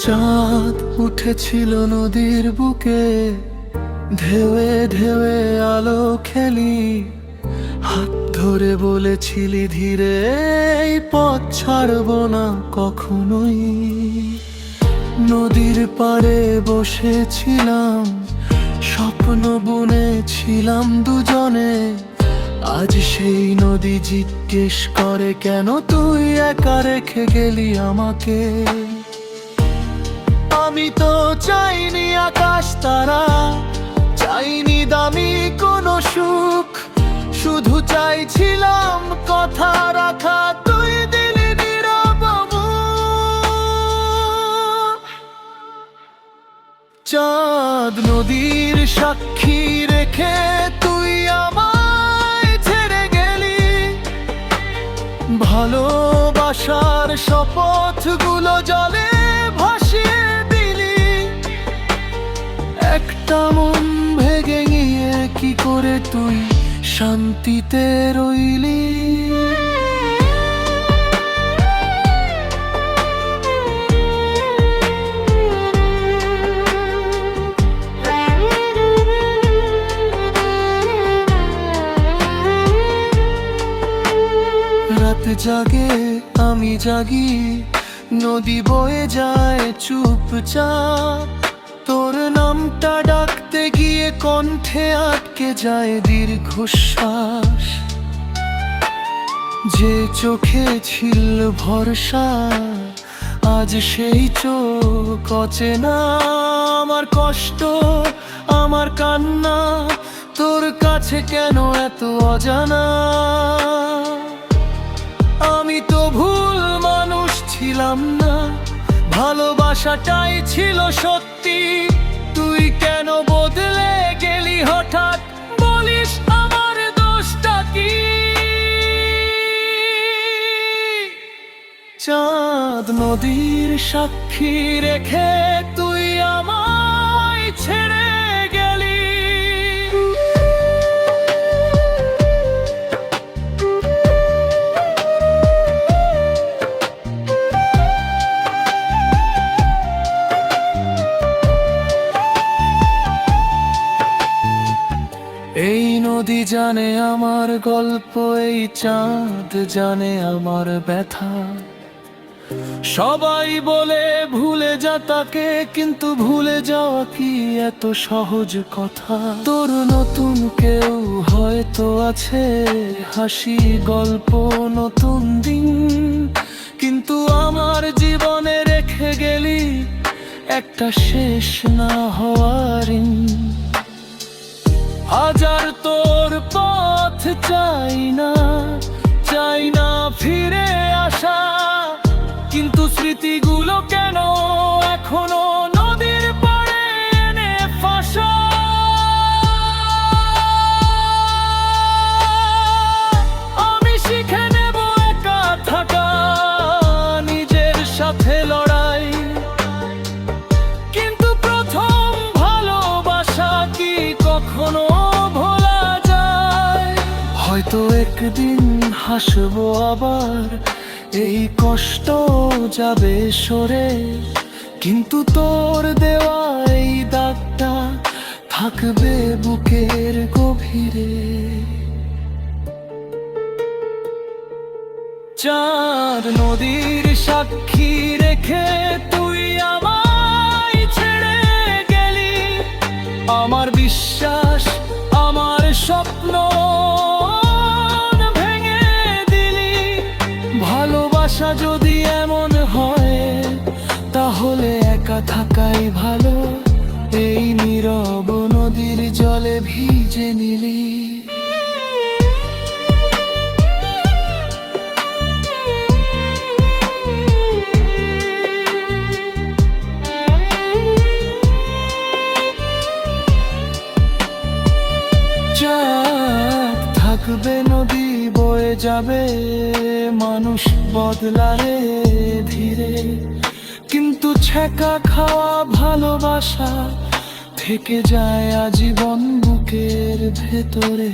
চাঁদ উঠেছিল নদীর বুকে, ঢেউয়ে ঢেউয়ে আলো খেলি। হাত ধরে বলেছিলি ধীরে, এই পথ ছাড়বো না কখনোই। নদীর পাড়ে বসেছিলাম, স্বপ্ন বুনেছিলাম দুজনে। আজ সেই নদী জিজ্ঞেস করে, কেন তুই একা রেখে গেলি আমাকে? আমি তো চাইনি আকাশ তারা, চাইনি দামি কোনো সুখ, শুধু চাইছিলাম কথা রাখা, তুই দিলি নীরব মুখ। চাঁদ নদীর সাক্ষী রেখে তুই আমায় ছেড়ে গেলি, ভালোবাসার শপথগুলো জলে ভাসিয়ে দিলি। একটা মন ভেঙে গিয়ে কি করে তুই শান্তিতে রইলি? রাত জাগে আমি জাগি, নদী বয়ে যায় চুপচাপ। তোর নামটা ডাকতে গিয়ে কণ্ঠে আটকে যায় দীর্ঘশ্বাস। যে চোখে ছিল ভরসা, আজ সেই চোখ অচেনা। আমার কষ্ট, আমার কান্না, তোর কাছে কেন এত অজানা? আমি তো ভুল মানুষ ছিলাম না, ভালোবাসাটাই ছিল সত্যি। তুই কেন বদলে গেলি হঠাৎ, বলিস আমার দোষটা কি? চাঁদ নদীর সাক্ষী রেখে তুই আমায় ছেড়ে গেলি। এই নদী জানে আমার গল্প, এই চাঁদ জানে আমার ব্যথা। সবাই বলে ভুলে যা তাকে, কিন্তু ভুলে যাওয়া কি এত সহজ কথা? তোর নতুন কেউ হয়তো আছে, হাসি গল্প নতুন দিন, কিন্তু আমার জীবনে রেখে গেলি একটা শেষ না হওয়ার ঋণ। হাজার তোর পথ চাই না, চাই না ফিরে আসা, কিন্তু স্মৃতিগুলো কেন এখনো নদীর পাড়ে এনে ফাঁসা? আমি শিখে নেব একা থাকা, নিজের সাথে লড়াই, কিন্তু প্রথম ভালোবাসা কি কখনো ভোলা যায়? হয়তো একদিন হাসবো আবার, এই কষ্ট যাবে সরে, কিন্তু তোর দেওয়া এই দাগটা থাকবে বুকের গভীরে। চাঁদ নদীর সাক্ষী রেখে তুই আমায় ছেড়ে গেলি, আমার বিশ্বাস, আমার স্বপ্ন ভেঙে দিলি। ভালোবাসা যদি এমন হয়, তাহলে একা থাকাই ভালো, এই নীরব নদীর জলে ভিজে নিলি। থাকবে নদী বয়ে যাবে, মানুষ বদলারে ধীরে, কিন্তু ছ্যাঁকা খাওয়া ভালোবাসা থেকে যায় আজীবন বুকের ভেতরে।